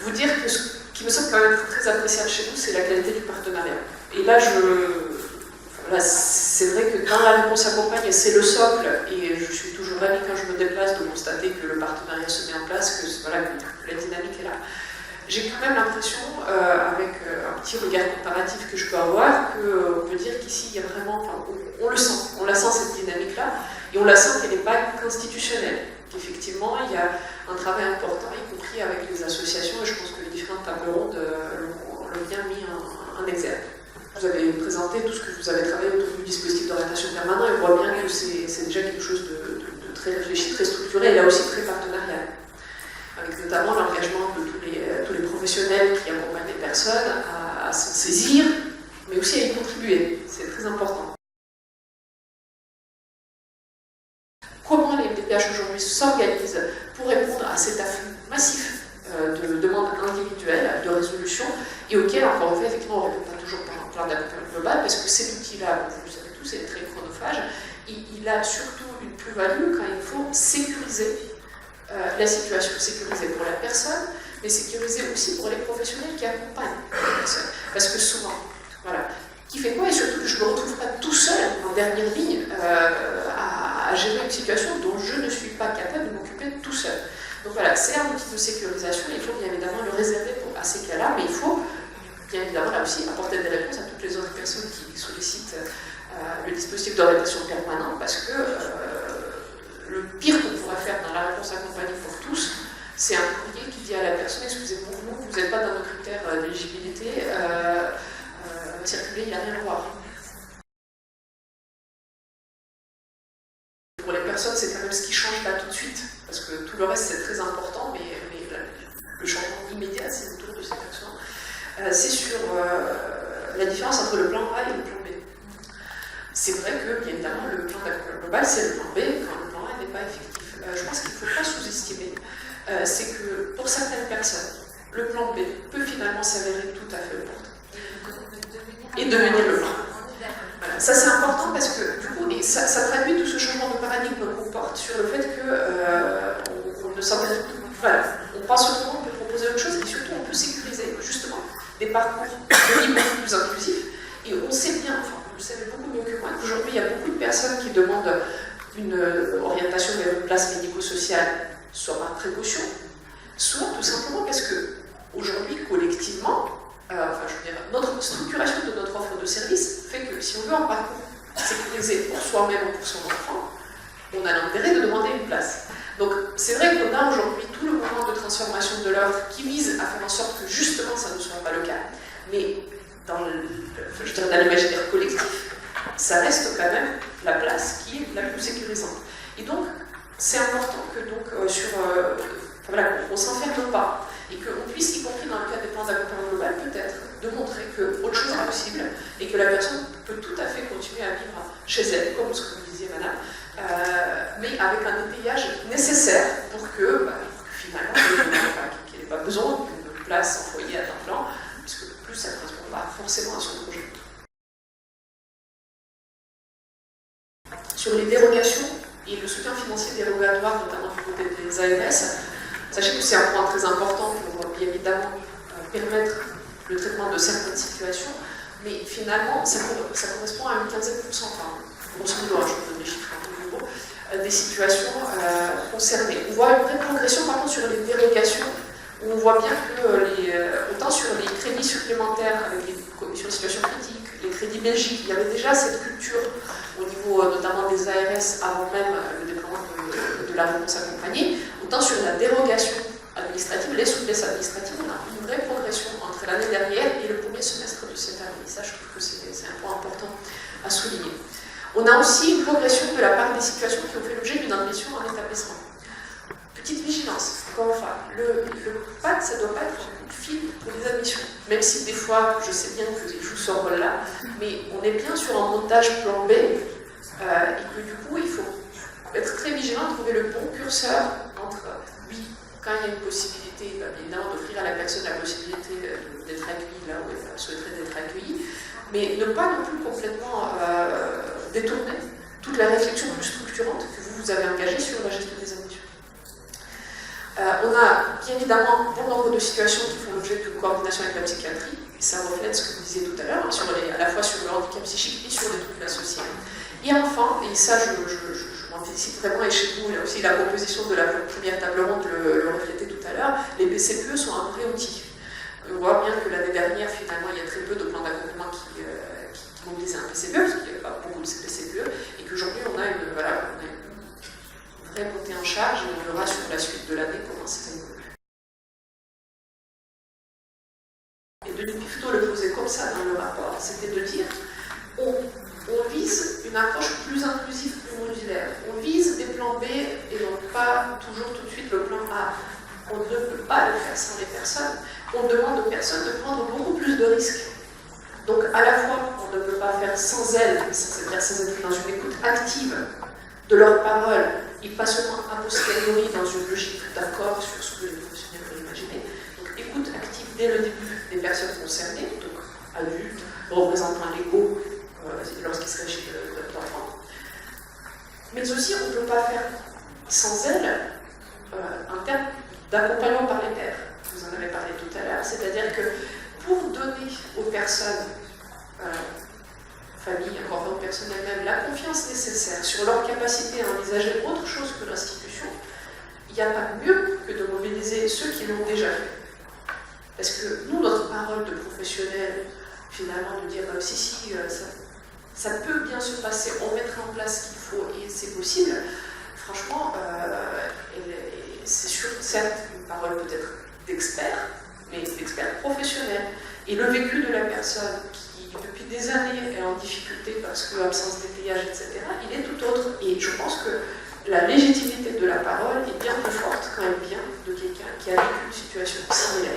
vous dire que ce qui me semble quand même très appréciable chez nous, c'est la qualité du partenariat. Et là, c'est vrai que dans la réponse accompagne, c'est le socle, et je suis toujours ravie quand je me déplace de constater que le partenariat se met en place, que, voilà, que la dynamique est là. J'ai quand même l'impression, avec un petit regard comparatif que je peux avoir, qu'on peut dire qu'ici, il y a vraiment, enfin, on le sent, on la sent cette dynamique-là, et on la sent qu'elle n'est pas constitutionnelle. Qu'effectivement, il y a un travail important, y compris avec les associations, et je pense que les différentes tables rondes l'ont bien mis en exergue. Vous avez présenté tout ce que vous avez travaillé autour du dispositif d'orientation permanent, et on voit bien que c'est déjà quelque chose de très réfléchi, très structuré, et là aussi très partenarial. Avec notamment l'engagement de tous les professionnels qui accompagnent les personnes à s'en saisir, mais aussi à y contribuer. C'est très important. Comment les MDPH aujourd'hui s'organisent pour répondre à cet afflux massif de demandes individuelles de résolution, et auxquelles, encore une fois, effectivement, on ne répond pas toujours par un plan d'accompagnement global, parce que cet outil-là, vous le savez tous, est très chronophage. Il a surtout une plus-value quand il faut sécuriser la situation, sécuriser pour la personne, mais sécuriser aussi pour les professionnels qui accompagnent la personne. Parce que souvent, voilà, qui fait quoi, et surtout que je ne me retrouve pas tout seul en dernière ligne à gérer une situation dont je ne suis pas capable de m'occuper tout seul. Donc voilà, c'est un outil de sécurisation, il faut bien évidemment le réserver à ces cas-là, mais il faut bien évidemment là aussi apporter des réponses à toutes les autres personnes qui sollicitent le dispositif d'orientation permanent, parce que le pire qu'on pourrait faire dans la réponse accompagnée pour tous, c'est un courrier qui dit à la personne: excusez-moi, vous n'êtes pas dans nos critères d'éligibilité, circuler, il n'y a rien à voir. Pour les personnes, c'est quand même ce qui change là tout de suite, parce que tout le reste c'est très important, mais le changement immédiat, c'est autour de ces personnes. C'est sur la différence entre le plan A et le plan B. C'est vrai que, bien évidemment, le plan d'accompagnement global, c'est le plan B quand le plan A n'est pas effectif. Je pense qu'il ne faut pas sous-estimer, c'est que pour certaines personnes, le plan B peut finalement s'avérer tout à fait opportun. Et devenir le plan. Voilà. Ça, c'est important parce que, du coup, ça traduit tout ce changement de paradigme qu'on porte sur le fait qu'on ne s'intéresse plus. Voilà. On pense autrement, on peut proposer autre chose, et surtout, on peut sécuriser, justement, des parcours de libre plus inclusifs. Et on sait bien, enfin, vous le savez beaucoup mieux que moi, qu'aujourd'hui, il y a beaucoup de personnes qui demandent une orientation vers une place médico-sociale, soit par précaution, soit tout simplement parce que, aujourd'hui, collectivement, enfin, je veux dire, notre structuration de notre offre de service fait que si on veut un parcours sécurisé pour soi-même ou pour son enfant, on a l'intérêt de demander une place. Donc, c'est vrai qu'on a aujourd'hui tout le mouvement de transformation de l'offre qui vise à faire en sorte que justement ça ne soit pas le cas. Mais dans l'imaginaire collectif, ça reste quand même la place qui est la plus sécurisante. Et donc, c'est important que voilà, on ne s'enferme pas, et qu'on puisse, y compris dans le cadre des plans d'accompagnement global, peut-être, de montrer qu'autre chose est possible, et que la personne peut tout à fait continuer à vivre chez elle, comme ce que vous disiez, madame, mais avec un étayage nécessaire pour que finalement, qu'il n'y ait pas besoin d'une place en foyer à temps plein, puisque plus ça ne correspond pas forcément à son projet. Sur les dérogations et le soutien financier dérogatoire, notamment du côté des ARS, sachez que c'est un point très important pour, bien évidemment, permettre le traitement de certaines situations, mais finalement, ça correspond à une quinzaine de pourcents, enfin, grosso modo, je vous donne des chiffres un peu nouveaux, des situations concernées. On voit une vraie progression, par contre, sur les dérogations, où on voit bien que, autant sur les crédits supplémentaires avec les commissions de situation critique, les crédits Belgique, il y avait déjà cette culture au niveau notamment des ARS avant même le déploiement de la réponse accompagnée, autant sur la dérogation administrative, les souplesses administratives, on a une vraie progression entre l'année dernière et le premier semestre de cette année. Ça, je trouve que c'est un point important à souligner. On a aussi une progression de la part des situations qui ont fait l'objet d'une admission en établissement. Petite vigilance, encore une fois, le PAC, ça ne doit pas être un coup de fil pour les admissions. Même si des fois, je sais bien qu'il joue ce rôle-là, mais on est bien sur un montage plan B, et que du coup, il faut être très vigilant, trouver le bon curseur entre, oui, quand il y a une possibilité, bien évidemment, d'offrir à la personne la possibilité d'être accueillie là où elle souhaiterait d'être accueillie, mais ne pas non plus complètement détourner toute la réflexion plus structurante que vous avez engagée sur la gestion des admissions. On a il y a évidemment bon nombre de situations qui font l'objet d'une coordination avec la psychiatrie, et ça reflète ce que vous disiez tout à l'heure, à la fois sur le handicap psychique et sur les troubles associés. Et enfin, et ça je m'en félicite vraiment, et chez vous, là aussi la proposition de la première table ronde le reflétait tout à l'heure, les PCPE sont un vrai outil. On voit bien que l'année dernière, finalement, il y a très peu de plans d'accompagnement qui mobilisaient un PCPE, parce qu'il n'y avait pas beaucoup de ces PCPE, et qu'aujourd'hui on a une vraie montée en charge, et on verra sur la suite de l'année comment ça évolue. Et de plutôt le poser comme ça dans le rapport, c'était de dire on vise une approche plus inclusive, plus modulaire. On vise des plans B et non pas toujours tout de suite le plan A. On ne peut pas le faire sans les personnes. On demande aux personnes de prendre beaucoup plus de risques. Donc à la fois, on ne peut pas faire sans elles, c'est-à-dire sans être dans une écoute active de leurs paroles, et pas seulement a posteriori dans une logique d'accord sur ce que les professionnels peuvent imaginer. Donc écoute active dès le début des personnes concernées, donc adultes, représentants légaux, lorsqu'il s'agit d'enfants. Mais aussi, on ne peut pas faire sans elles un terme d'accompagnement par les pairs. Vous en avez parlé tout à l'heure, c'est-à-dire que pour donner aux personnes, familles, encore aux personnes elles-mêmes, la confiance nécessaire sur leur capacité à envisager autre chose que l'institution, il n'y a pas mieux que de mobiliser ceux qui l'ont déjà fait. Parce que nous, notre parole de professionnels, finalement, de dire si, ça peut bien se passer, on mettra en place ce qu'il faut et c'est possible, franchement, c'est sûr, certes, une parole peut-être d'expert, mais d'expert professionnel. Et le vécu de la personne qui, depuis des années, est en difficulté parce que absence d'étayage, etc., il est tout autre. Et je pense que la légitimité de la parole est bien plus forte quand elle vient de quelqu'un qui a vécu une situation similaire.